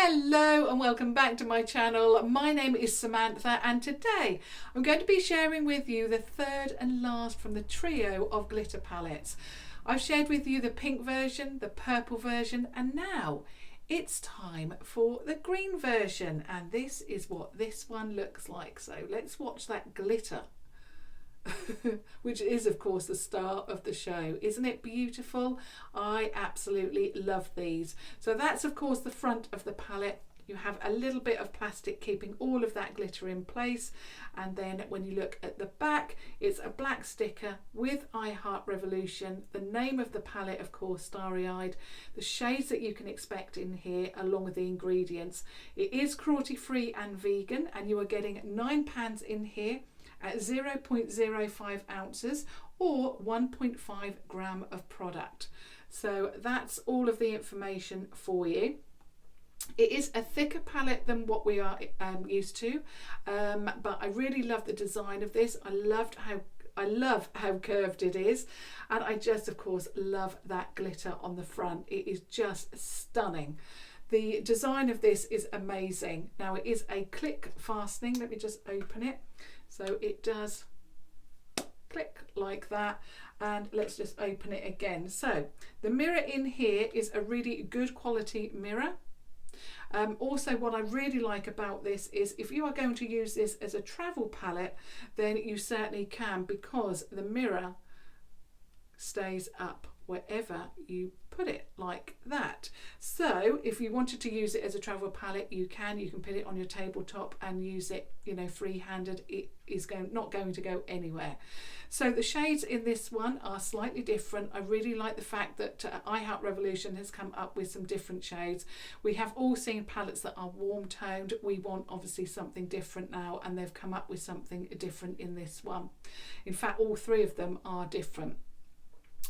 Hello and welcome back to my channel. My name is Samantha and today I'm going to be sharing with you the third and last from the trio of glitter palettes. I've shared with you the pink version, the purple version, and now it's time for the green version, and this is what this one looks like. So let's watch that glitter. Which is of course the star of the show. Isn't it beautiful? I absolutely love these. So that's of course the front of the palette. You have a little bit of plastic keeping all of that glitter in place, and then when you look at the back, it's a black sticker with I Heart Revolution, the name of the palette of course, Starry Eyed, the shades that you can expect in here along with the ingredients. It is cruelty free and vegan, and you are getting 9 pans in here at 0.05 ounces or 1.5 gram of product. So that's all of the information for you. It is a thicker palette than what we are used to, but I really love the design of this. I love how curved it is, and I just of course love that glitter on the front. It is just stunning. The design of this is amazing. Now it is a click fastening. Let me just open it. So it does click like that, and let's just open it again. So the mirror in here is a really good quality mirror. Also what I really like about this is if you are going to use this as a travel palette, then you certainly can, because the mirror stays up wherever you put it, like that. So if you wanted to use it as a travel palette, you can put it on your tabletop and use it, you know, free-handed. It is not going to go anywhere. So the shades in this one are slightly different. I really like the fact that I Heart Revolution has come up with some different shades. We have all seen palettes that are warm toned. We want obviously something different now, and they've come up with something different in this one. In fact, all three of them are different.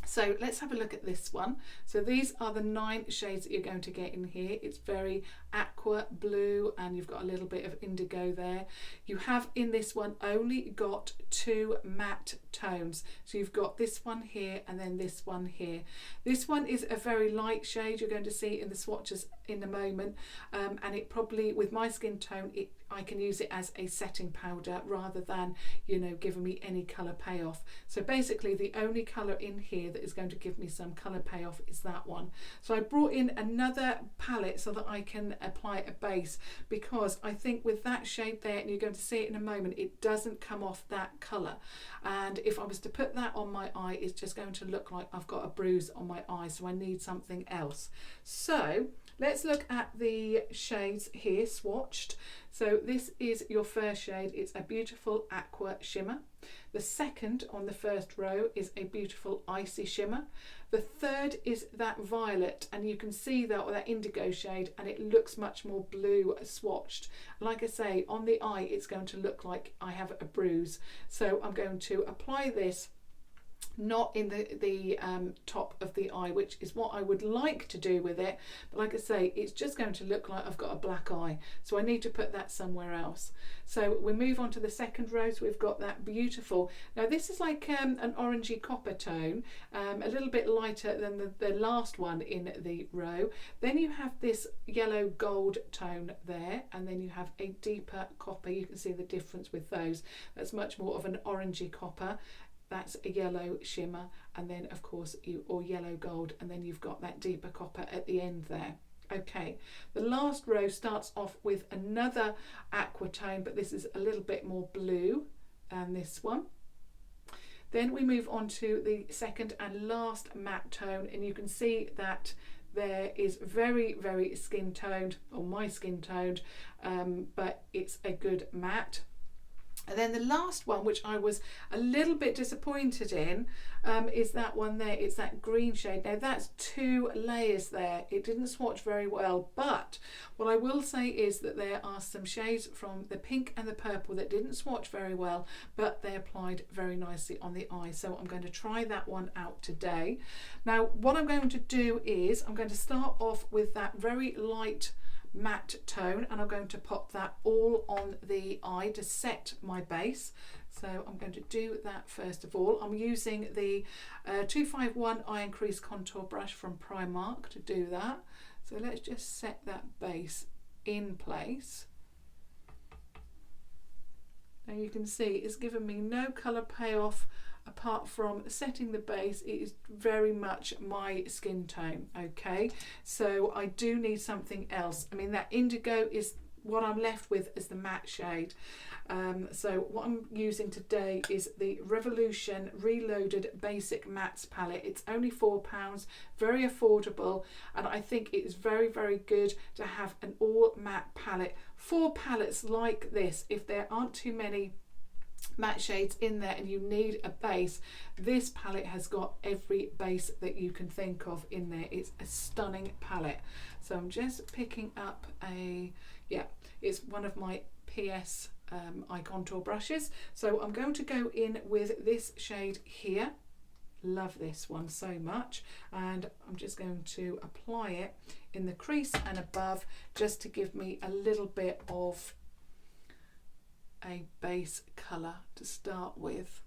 So let's have a look at this one. So these are the 9 shades that you're going to get in here. It's very aqua blue, and you've got a little bit of indigo there. You have in this one only got 2 matte tones. So you've got this one here and then this one here. This one is a very light shade. You're going to see in the swatches in a moment, and it probably, with my skin tone, I can use it as a setting powder rather than, you know, giving me any colour payoff. So basically the only colour in here that is going to give me some colour payoff is that one. So I brought in another palette so that I can apply a base, because I think with that shade there, and you're going to see it in a moment, it doesn't come off that colour. And if I was to put that on my eye, it's just going to look like I've got a bruise on my eye, so I need something else. So let's look at the shades here swatched. So this is your first shade. It's a beautiful aqua shimmer. The second on the first row is a beautiful icy shimmer. The third is that violet, and you can see that, or that indigo shade, and it looks much more blue swatched. Like I say, on the eye it's going to look like I have a bruise. So I'm going to apply this not in the top of the eye, which is what I would like to do with it, but like I say, it's just going to look like I've got a black eye, so I need to put that somewhere else. So we move on to the second row. So we've got that beautiful, now this is like an orangey copper tone, a little bit lighter than the last one in the row. Then you have this yellow gold tone there, and then you have a deeper copper. You can see the difference with those. That's much more of an orangey copper. That's a yellow shimmer, and then of course or yellow gold, and then you've got that deeper copper at the end there. Okay, the last row starts off with another aqua tone, but this is a little bit more blue than this one. Then we move on to the second and last matte tone, and you can see that there is very, very skin toned, or my skin toned, but it's a good matte. And then the last one, which I was a little bit disappointed in, is that one there. It's that green shade. Now that's 2 layers there. It didn't swatch very well, but what I will say is that there are some shades from the pink and the purple that didn't swatch very well, but they applied very nicely on the eye. So I'm going to try that one out today. Now what I'm going to do is I'm going to start off with that very light matte tone, and I'm going to pop that all on the eye to set my base. So I'm going to do that first of all. I'm using the 251 Eye Increase Contour brush from Primark to do that. So let's just set that base in place. Now you can see it's given me no colour payoff apart from setting the base. It is very much my skin tone, okay? So I do need something else. I mean, that indigo is what I'm left with as the matte shade. So what I'm using today is the Revolution Reloaded Basic Mattes palette. It's only £4, very affordable, and I think it is very, very good to have an all matte palette. 4 palettes like this, if there aren't too many matte shades in there and you need a base, this palette has got every base that you can think of in there. It's a stunning palette. So I'm just picking up it's one of my PS eye contour brushes. So I'm going to go in with this shade here. Love this one so much, and I'm just going to apply it in the crease and above, just to give me a little bit of a base colour to start with.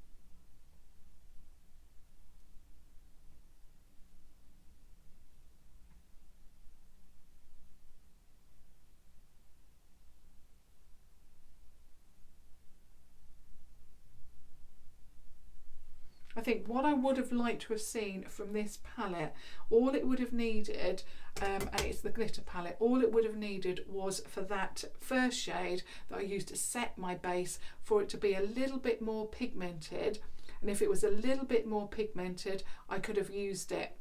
I think what I would have liked to have seen from this palette, all it would have needed, and it's the glitter palette, all it would have needed was for that first shade that I used to set my base, for it to be a little bit more pigmented. And if it was a little bit more pigmented, I could have used it,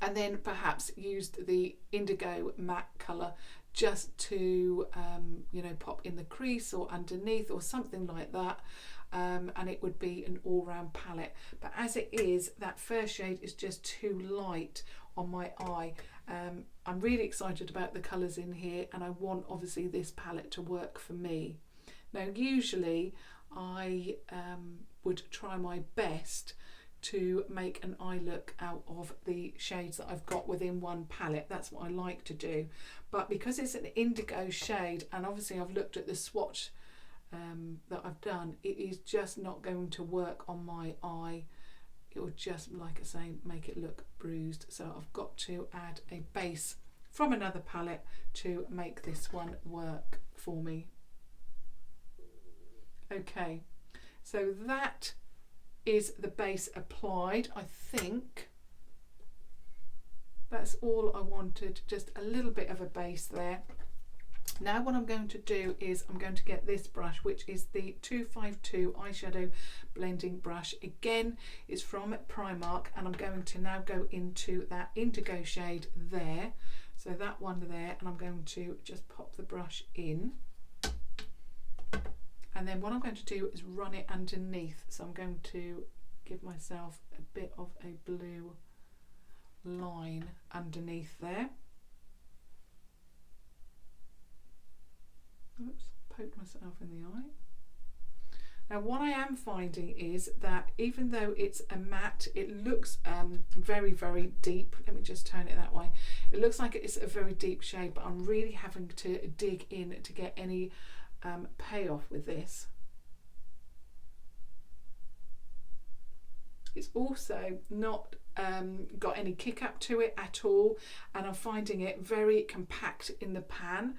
and then perhaps used the indigo matte colour just to pop in the crease or underneath or something like that. And it would be an all-round palette. But as it is, that first shade is just too light on my eye. I'm really excited about the colours in here, and I want obviously this palette to work for me. Now usually I would try my best to make an eye look out of the shades that I've got within one palette. That's what I like to do. But because it's an indigo shade, and obviously I've looked at the swatch that I've done, it is just not going to work on my eye. It will just, like I say, make it look bruised. So I've got to add a base from another palette to make this one work for me. Okay, so that is the base applied. I think that's all I wanted, just a little bit of a base there. Now what I'm going to do is I'm going to get this brush, which is the 252 eyeshadow blending brush. Again, it's from Primark, and I'm going to now go into that indigo shade there. So that one there, and I'm going to just pop the brush in. And then what I'm going to do is run it underneath. So I'm going to give myself a bit of a blue line underneath there. Oops, poked myself in the eye. Now what I am finding is that even though it's a matte, it looks very, very deep. Let me just turn it that way. It looks like it's a very deep shade, but I'm really having to dig in to get any payoff with this. It's also not got any kick up to it at all, and I'm finding it very compact in the pan.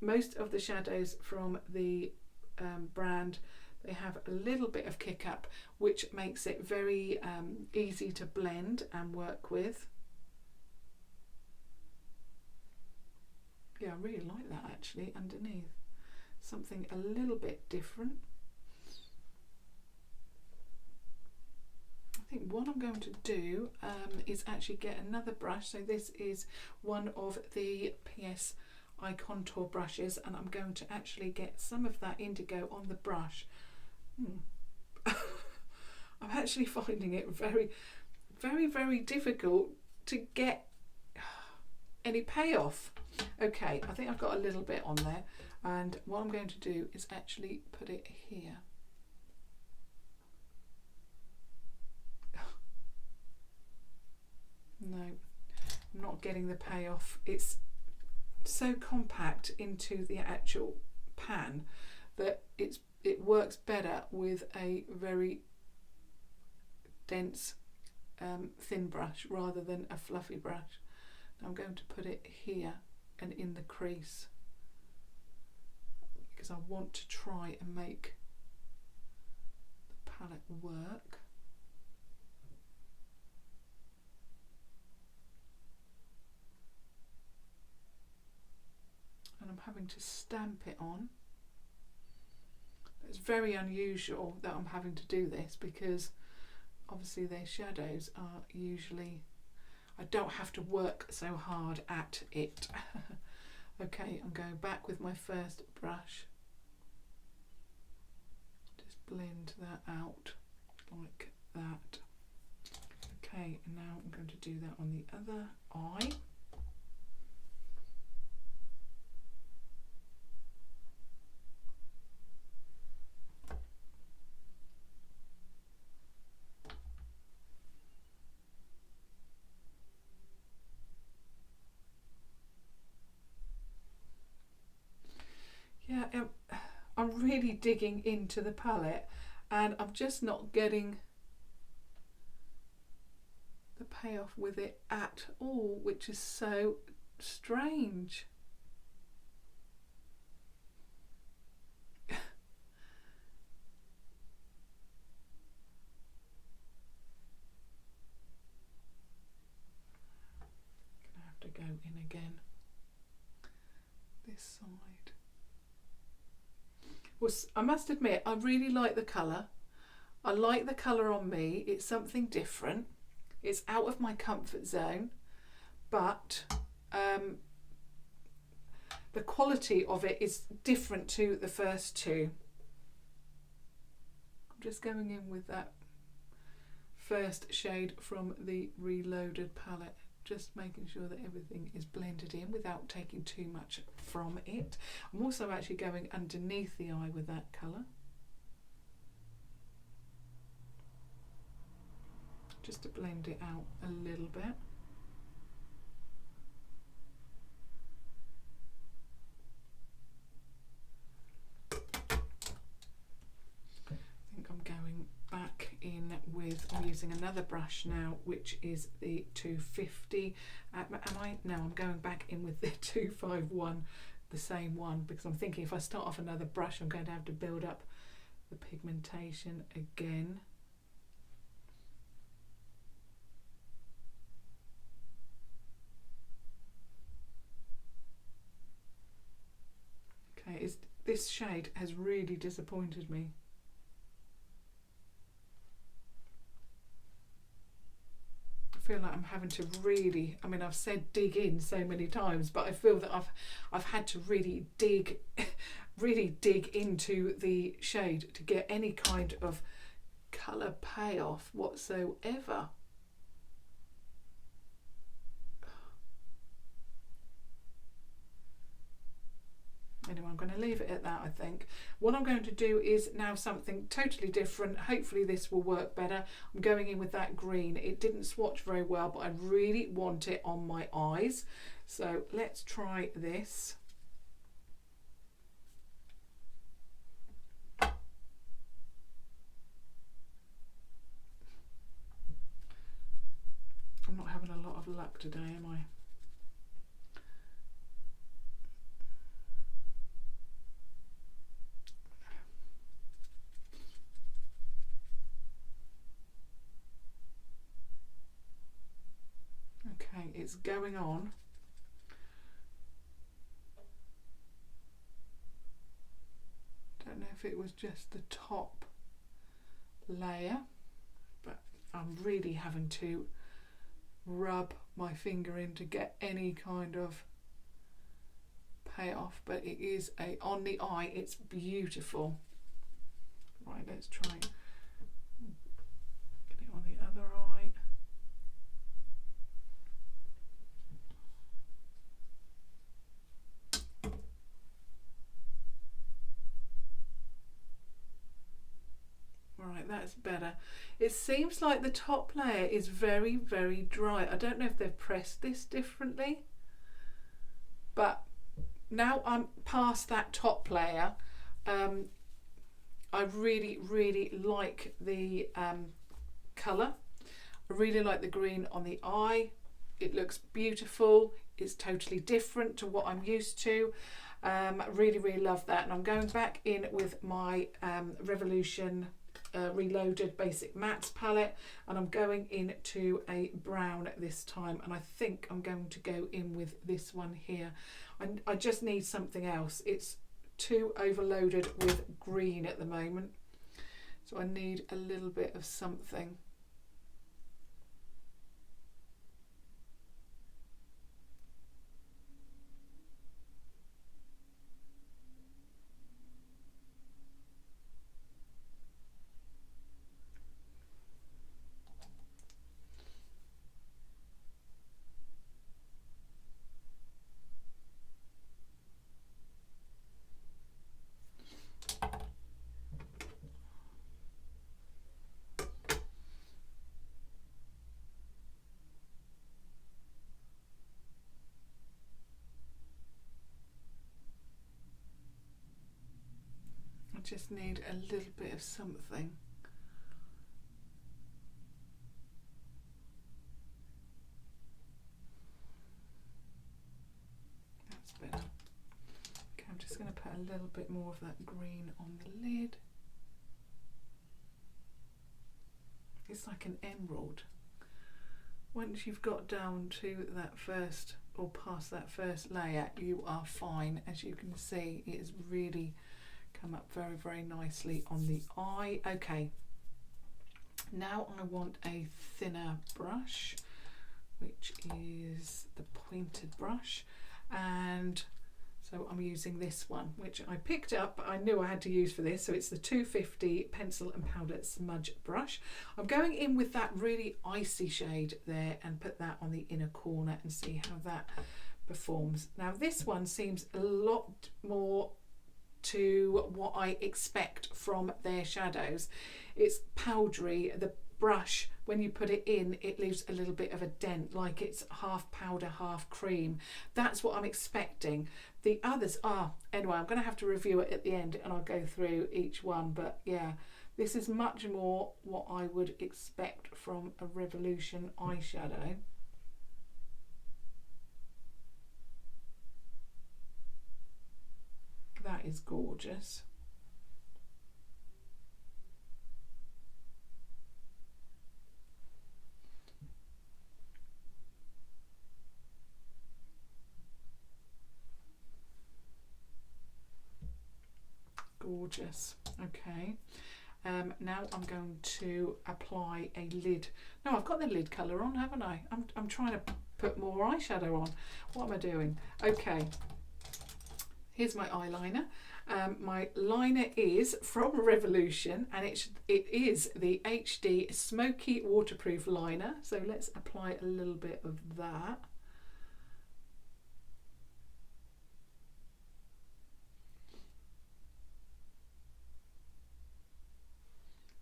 Most of the shadows from the brand, they have a little bit of kick up, which makes it very easy to blend and work with. Yeah, I really like that actually underneath. Something a little bit different. I think what I'm going to do is actually get another brush. So this is one of the PS eye contour brushes, and I'm going to actually get some of that indigo on the brush. I'm actually finding it very, very, very difficult to get any payoff. Okay, I think I've got a little bit on there, and what I'm going to do is actually put it here. No, I'm not getting the payoff. It's so compact into the actual pan that it works better with a very dense thin brush rather than a fluffy brush. Now I'm going to put it here and in the crease, because I want to try and make the palette work. And I'm having to stamp it on. It's very unusual that I'm having to do this, because obviously their shadows are usually, I don't have to work so hard at it. Okay, I'm going back with my first brush. Just blend that out like that. Okay, and now I'm going to do that on the other eye. Yeah, I'm really digging into the palette and I'm just not getting the payoff with it at all, which is so strange. Gonna have to go in again this side. Well, I must admit, I really like the colour. I like the colour on me. It's something different. It's out of my comfort zone, but the quality of it is different to the first two. I'm just going in with that first shade from the Reloaded palette, just making sure that everything is blended in without taking too much from it. I'm also actually going underneath the eye with that colour, just to blend it out a little bit. I think I'm going back in with, I'm using another brush now, which is the 250. I'm going back in with the 251, the same one, because I'm thinking if I start off another brush, I'm going to have to build up the pigmentation again. Okay, this shade has really disappointed me. I feel like I'm having to really, I mean, I've said dig in so many times, but I feel that I've had to really dig into the shade to get any kind of colour payoff whatsoever. Anyway, I'm going to leave it at that, I think. What I'm going to do is now something totally different. Hopefully this will work better. I'm going in with that green. It didn't swatch very well, but I really want it on my eyes. So let's try this. I'm not having a lot of luck today, am I? Okay, it's going on. Don't know if it was just the top layer, but I'm really having to rub my finger in to get any kind of payoff, but it is on the eye, it's beautiful. Right, let's try get it on the other eye. Right, that's better. It seems like the top layer is very, very dry. I don't know if they've pressed this differently, but now I'm past that top layer. I really, really like the colour. I really like the green on the eye. It looks beautiful. it's totally different to what I'm used to. Really, really love that. And I'm going back in with my Revolution Reloaded Basic Mattes palette, and I'm going into a brown this time, and I think I'm going to go in with this one here. I just need something else. It's too overloaded with green at the moment, so I need a little bit of something. Just need a little bit of something. That's better. Okay, I'm just going to put a little bit more of that green on the lid. It's like an emerald. Once you've got down to that first, or past that first layer, you are fine. As you can see, it is really come up very, very nicely on the eye. Okay, now I want a thinner brush, which is the pointed brush, and so I'm using this one, which I picked up, I knew I had to use for this, so it's the 250 pencil and powder smudge brush. I'm going in with that really icy shade there and put that on the inner corner and see how that performs. Now this one seems a lot more to what I expect from their shadows. It's powdery. The brush, when you put it in, it leaves a little bit of a dent, like it's half powder, half cream. That's what I'm expecting. The others are, anyway, I'm going to have to review it at the end and I'll go through each one, but yeah, this is much more what I would expect from a Revolution eyeshadow. That is gorgeous. Gorgeous. Okay. Now I'm going to apply a lid. No, I've got the lid colour on, haven't I? I'm trying to put more eyeshadow on. What am I doing? Okay. Here's my eyeliner. My liner is from Revolution, and it is the HD Smoky waterproof liner. So let's apply a little bit of that.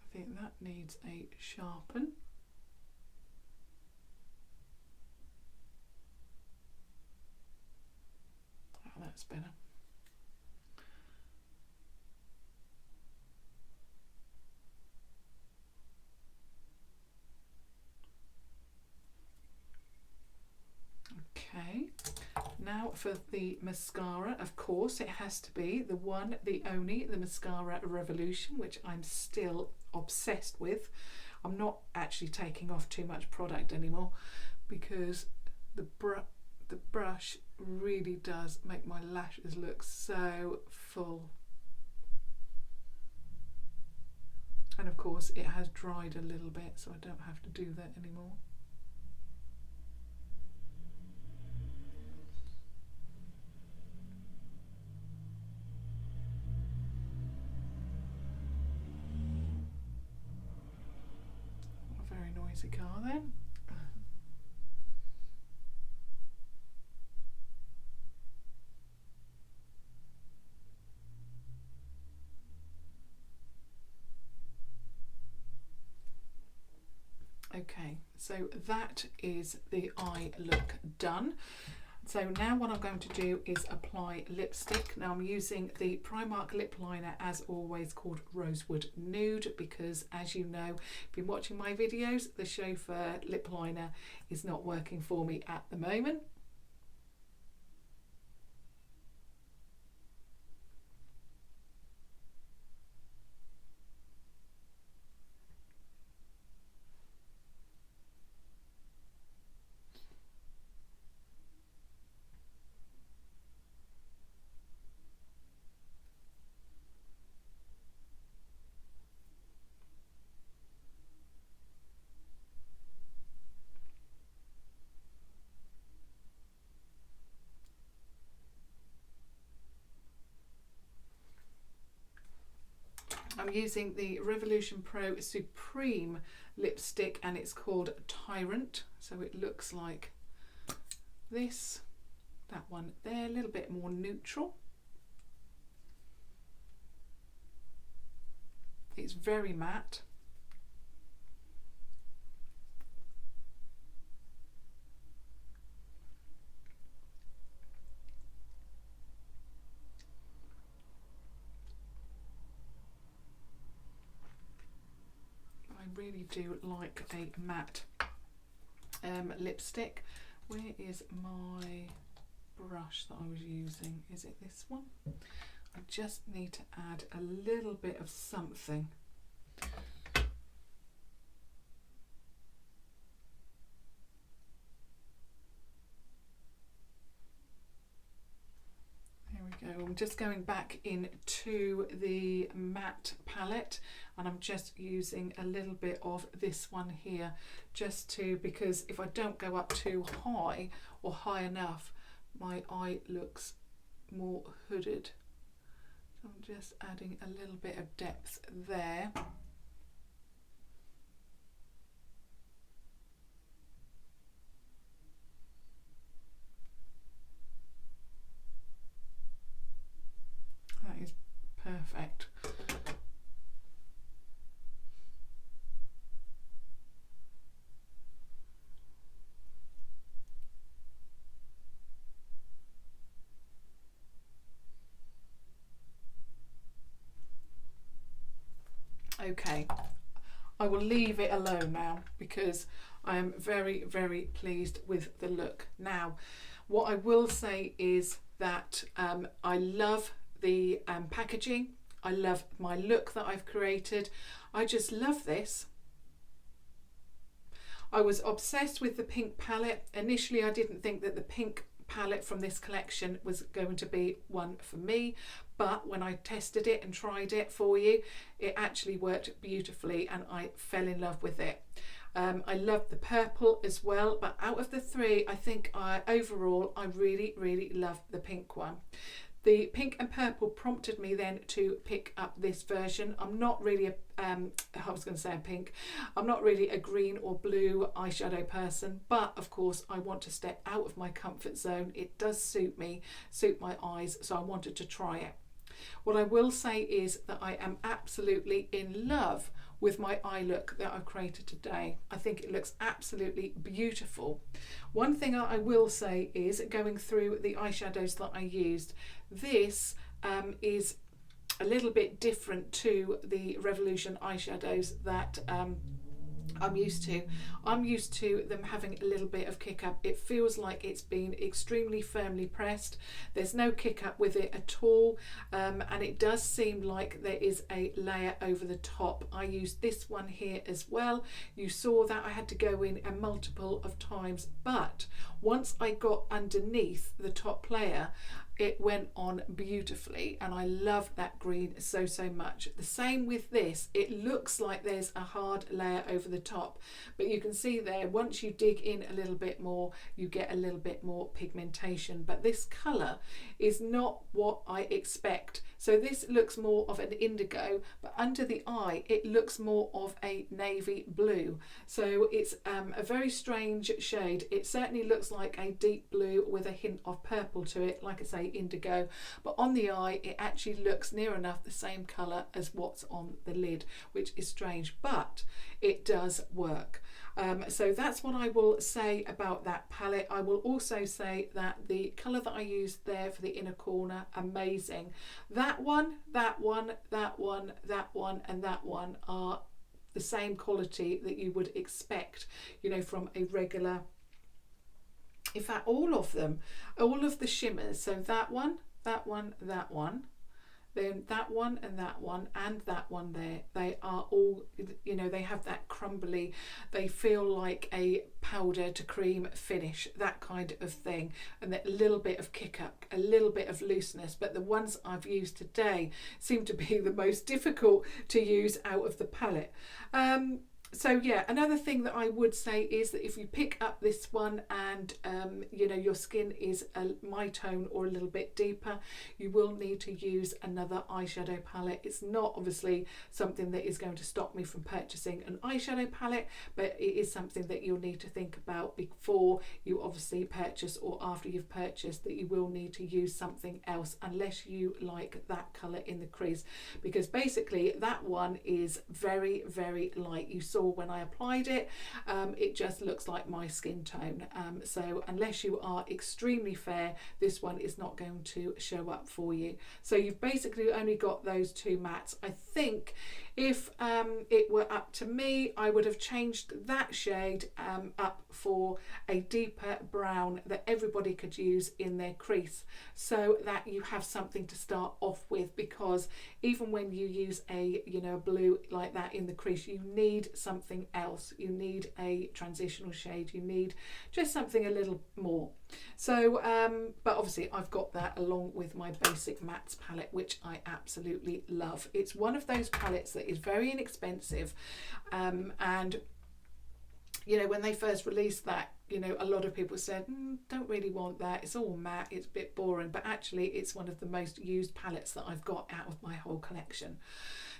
I think that needs a sharpen. Oh, that's better. Okay, now for the mascara, of course it has to be the one, the only, the Mascara Revolution, which I'm still obsessed with. I'm not actually taking off too much product anymore because the brush really does make my lashes look so full. And of course it has dried a little bit, so I don't have to do that anymore. Noisy car then. Okay, so that is the eye look done. So now what I'm going to do is apply lipstick. Now I'm using the Primark lip liner, as always, called Rosewood Nude, because as you know, if you've been watching my videos, the chauffeur lip liner is not working for me at the moment. I'm using the Revolution Pro Supreme lipstick, and it's called Tyrant. So it looks like this. That one there, a little bit more neutral. It's very matte. I really do like a matte lipstick. Where is my brush that I was using? Is it this one? I just need to add a little bit of something. There we go. I'm just going back into the matte palette, and I'm just using a little bit of this one here, just to, because if I don't go up too high or high enough, my eye looks more hooded. So I'm just adding a little bit of depth there. That is perfect. Okay, I will leave it alone now because I am very, very pleased with the look. Now, what I will say is that I love the packaging. I love my look that I've created. I just love this. I was obsessed with the pink palette. Initially, I didn't think that the pink palette from this collection was going to be one for me, but when I tested it and tried it for you, it actually worked beautifully and I fell in love with it. I love the purple as well, but out of the three, I think overall I really, really love the pink one. The pink and purple prompted me then to pick up this version. I'm not really I was going to say a pink. I'm not really a green or blue eyeshadow person, but of course I want to step out of my comfort zone. It does suit me, suit my eyes, so I wanted to try it. What I will say is that I am absolutely in love with my eye look that I've created today. I think it looks absolutely beautiful. One thing I will say is, going through the eyeshadows that I used, this is a little bit different to the Revolution eyeshadows that I'm used to. I'm used to them having a little bit of kick up. It feels like it's been extremely firmly pressed. There's no kick up with it at all, and it does seem like there is a layer over the top. I used this one here as well. You saw that I had to go in a multiple of times, but once I got underneath the top layer, it went on beautifully, and I love that green so much. The same with this. It looks like there's a hard layer over the top, but you can see there, once you dig in a little bit more, you get a little bit more pigmentation, but this colour is not what I expect. So this looks more of an indigo, but under the eye it looks more of a navy blue. So it's a very strange shade. It certainly looks like a deep blue with a hint of purple to it, like I say, indigo, but on the eye it actually looks near enough the same colour as what's on the lid, which is strange, but it does work. So that's what I will say about that palette. I will also say that the colour that I used there for the inner corner, amazing. That one, that one, that one, that one and that one are the same quality that you would expect, you know, from a regular. In fact, all of them, all of the shimmers, so that one, that one, that one, then that one and that one and that one there, they are all, you know, they have that crumbly, they feel like a powder to cream finish, that kind of thing, and that little bit of kick up, a little bit of looseness. But the ones I've used today seem to be the most difficult to use out of the palette. So yeah, another thing that I would say is that if you pick up this one and you know, your skin is my tone or a little bit deeper, you will need to use another eyeshadow palette. It's not obviously something that is going to stop me from purchasing an eyeshadow palette, but it is something that you'll need to think about before you obviously purchase, or after you've purchased, that you will need to use something else unless you like that colour in the crease, because basically that one is very, very light. You saw when I applied it, it just looks like my skin tone. So unless you are extremely fair, this one is not going to show up for you. So you've basically only got those two mattes. I think if it were up to me, I would have changed that shade up for a deeper brown that everybody could use in their crease, so that you have something to start off with, because even when you use a, you know, blue like that in the crease, you need something else. You need a transitional shade, you need just something a little more. So but obviously I've got that along with my basic mattes palette, which I absolutely love. It's one of those palettes that is very inexpensive, and you know, when they first released that, you know, a lot of people said, don't really want that, it's all matte, it's a bit boring, but actually it's one of the most used palettes that I've got out of my whole collection.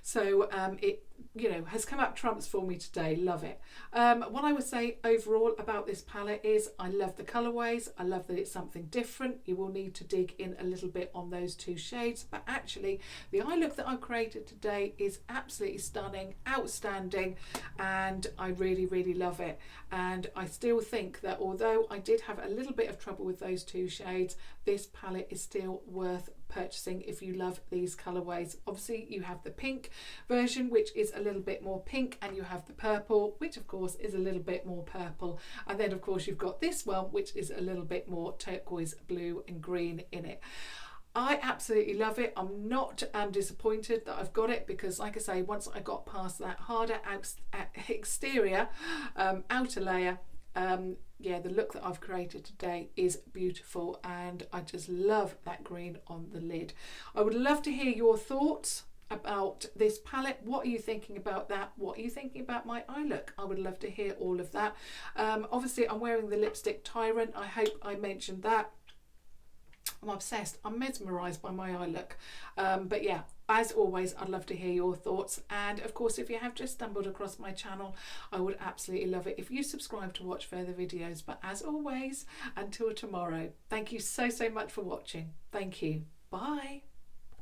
So it, you know, has come up trumps for me today. Love it. What I would say overall about this palette is I love the colourways. I love that it's something different. You will need to dig in a little bit on those two shades, but actually the eye look that I've created today is absolutely stunning, outstanding, and I really, really love it. And I still think that although I did have a little bit of trouble with those two shades, this palette is still worth purchasing if you love these colorways. Obviously you have the pink version, which is a little bit more pink, and you have the purple, which of course is a little bit more purple, and then of course you've got this one, which is a little bit more turquoise, blue and green in it. I absolutely love it. I'm not disappointed that I've got it, because like I say, once I got past that harder exterior outer layer, yeah, the look that I've created today is beautiful, and I just love that green on the lid. I would love to hear your thoughts about this palette. What are you thinking about that? What are you thinking about my eye look? I would love to hear all of that. Obviously I'm wearing the lipstick Tyrant. I hope I mentioned that. I'm obsessed. I'm mesmerised by my eye look. But yeah, as always, I'd love to hear your thoughts. And of course, if you have just stumbled across my channel, I would absolutely love it if you subscribe to watch further videos. But as always, until tomorrow, thank you so much for watching. Thank you. Bye.